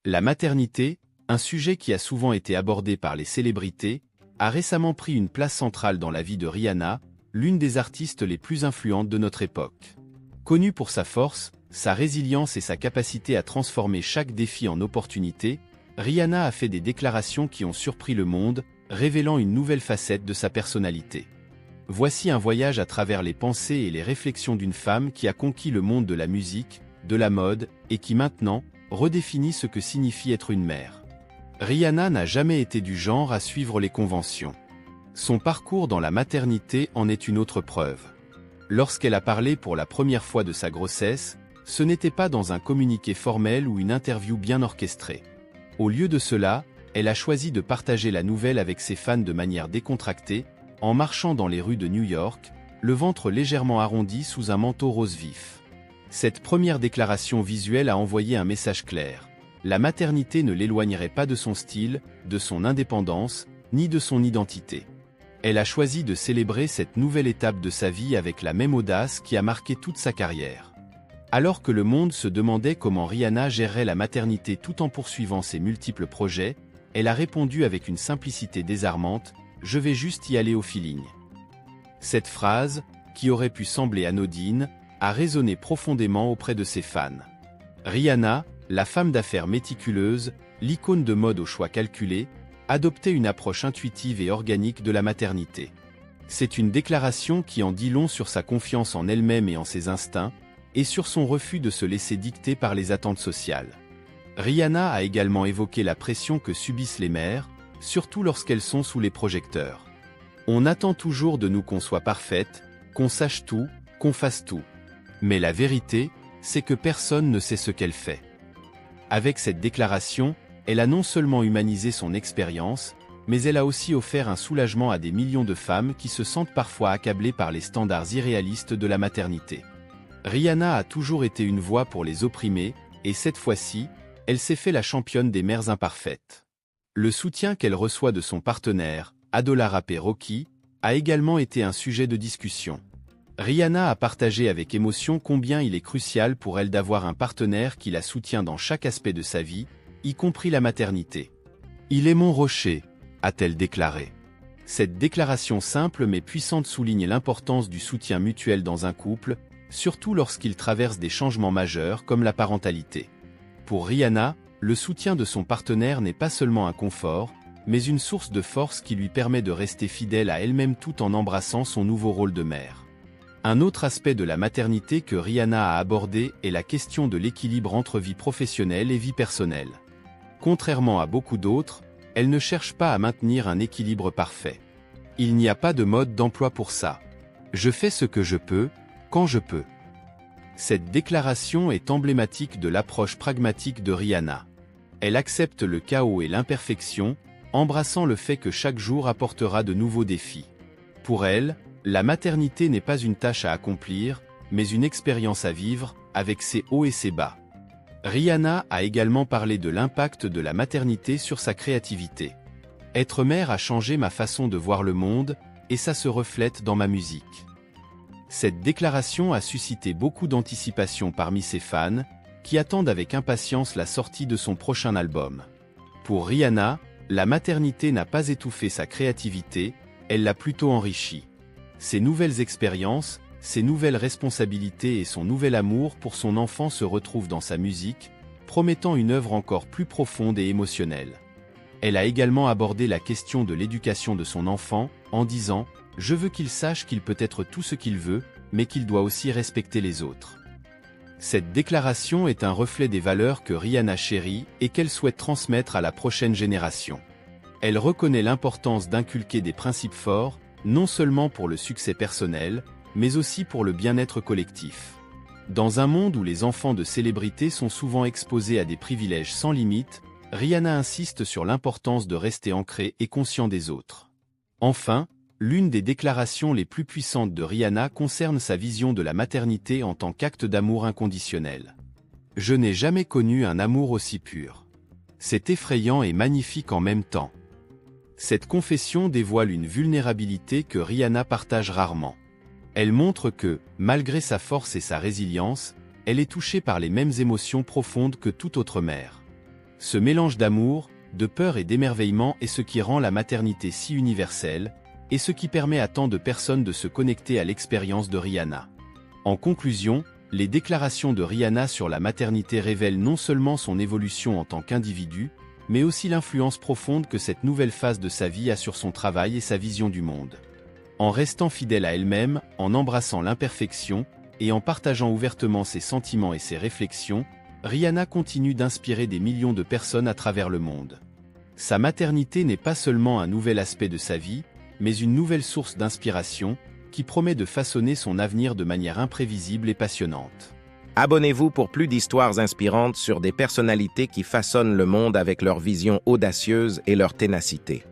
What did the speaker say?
La maternité, un sujet qui a souvent été abordé par les célébrités, a récemment pris une place centrale dans la vie de Rihanna, l'une des artistes les plus influentes de notre époque. Connue pour sa force, sa résilience et sa capacité à transformer chaque défi en opportunité, Rihanna a fait des déclarations qui ont surpris le monde, révélant une nouvelle facette de sa personnalité. Voici un voyage à travers les pensées et les réflexions d'une femme qui a conquis le monde de la musique, de la mode, et qui maintenant redéfinit ce que signifie être une mère. Rihanna n'a jamais été du genre à suivre les conventions. Son parcours dans la maternité en est une autre preuve. Lorsqu'elle a parlé pour la première fois de sa grossesse, ce n'était pas dans un communiqué formel ou une interview bien orchestrée. Au lieu de cela, elle a choisi de partager la nouvelle avec ses fans de manière décontractée, en marchant dans les rues de New York, le ventre légèrement arrondi sous un manteau rose vif. Cette première déclaration visuelle a envoyé un message clair. La maternité ne l'éloignerait pas de son style, de son indépendance, ni de son identité. Elle a choisi de célébrer cette nouvelle étape de sa vie avec la même audace qui a marqué toute sa carrière. Alors que le monde se demandait comment Rihanna gérerait la maternité tout en poursuivant ses multiples projets, elle a répondu avec une simplicité désarmante: « Je vais juste y aller au feeling ». Cette phrase, qui aurait pu sembler anodine, a résonné profondément auprès de ses fans. Rihanna, la femme d'affaires méticuleuse, l'icône de mode aux choix calculés, adoptait une approche intuitive et organique de la maternité. C'est une déclaration qui en dit long sur sa confiance en elle-même et en ses instincts, et sur son refus de se laisser dicter par les attentes sociales. Rihanna a également évoqué la pression que subissent les mères, surtout lorsqu'elles sont sous les projecteurs. On attend toujours de nous qu'on soit parfaite, qu'on sache tout, qu'on fasse tout. Mais la vérité, c'est que personne ne sait ce qu'elle fait. Avec cette déclaration, elle a non seulement humanisé son expérience, mais elle a aussi offert un soulagement à des millions de femmes qui se sentent parfois accablées par les standards irréalistes de la maternité. Rihanna a toujours été une voix pour les opprimés, et cette fois-ci, elle s'est fait la championne des mères imparfaites. Le soutien qu'elle reçoit de son partenaire, Adola Rapé Rocky, a également été un sujet de discussion. Rihanna a partagé avec émotion combien il est crucial pour elle d'avoir un partenaire qui la soutient dans chaque aspect de sa vie, y compris la maternité. « Il est mon rocher », a-t-elle déclaré. Cette déclaration simple mais puissante souligne l'importance du soutien mutuel dans un couple, surtout lorsqu'il traverse des changements majeurs comme la parentalité. Pour Rihanna, le soutien de son partenaire n'est pas seulement un confort, mais une source de force qui lui permet de rester fidèle à elle-même tout en embrassant son nouveau rôle de mère. Un autre aspect de la maternité que Rihanna a abordé est la question de l'équilibre entre vie professionnelle et vie personnelle. Contrairement à beaucoup d'autres, elle ne cherche pas à maintenir un équilibre parfait. Il n'y a pas de mode d'emploi pour ça. Je fais ce que je peux, quand je peux. Cette déclaration est emblématique de l'approche pragmatique de Rihanna. Elle accepte le chaos et l'imperfection, embrassant le fait que chaque jour apportera de nouveaux défis. Pour elle, la maternité n'est pas une tâche à accomplir, mais une expérience à vivre, avec ses hauts et ses bas. Rihanna a également parlé de l'impact de la maternité sur sa créativité. « Être mère a changé ma façon de voir le monde, et ça se reflète dans ma musique. » Cette déclaration a suscité beaucoup d'anticipation parmi ses fans, qui attendent avec impatience la sortie de son prochain album. Pour Rihanna, la maternité n'a pas étouffé sa créativité, elle l'a plutôt enrichie. Ses nouvelles expériences, ses nouvelles responsabilités et son nouvel amour pour son enfant se retrouvent dans sa musique, promettant une œuvre encore plus profonde et émotionnelle. Elle a également abordé la question de l'éducation de son enfant, en disant « Je veux qu'il sache qu'il peut être tout ce qu'il veut, mais qu'il doit aussi respecter les autres. » Cette déclaration est un reflet des valeurs que Rihanna chérit et qu'elle souhaite transmettre à la prochaine génération. Elle reconnaît l'importance d'inculquer des principes forts, non seulement pour le succès personnel, mais aussi pour le bien-être collectif. Dans un monde où les enfants de célébrités sont souvent exposés à des privilèges sans limite, Rihanna insiste sur l'importance de rester ancré et conscient des autres. Enfin, l'une des déclarations les plus puissantes de Rihanna concerne sa vision de la maternité en tant qu'acte d'amour inconditionnel. « Je n'ai jamais connu un amour aussi pur. C'est effrayant et magnifique en même temps. » Cette confession dévoile une vulnérabilité que Rihanna partage rarement. Elle montre que, malgré sa force et sa résilience, elle est touchée par les mêmes émotions profondes que toute autre mère. Ce mélange d'amour, de peur et d'émerveillement est ce qui rend la maternité si universelle, et ce qui permet à tant de personnes de se connecter à l'expérience de Rihanna. En conclusion, les déclarations de Rihanna sur la maternité révèlent non seulement son évolution en tant qu'individu, mais aussi l'influence profonde que cette nouvelle phase de sa vie a sur son travail et sa vision du monde. En restant fidèle à elle-même, en embrassant l'imperfection, et en partageant ouvertement ses sentiments et ses réflexions, Rihanna continue d'inspirer des millions de personnes à travers le monde. Sa maternité n'est pas seulement un nouvel aspect de sa vie, mais une nouvelle source d'inspiration, qui promet de façonner son avenir de manière imprévisible et passionnante. Abonnez-vous pour plus d'histoires inspirantes sur des personnalités qui façonnent le monde avec leur vision audacieuse et leur ténacité.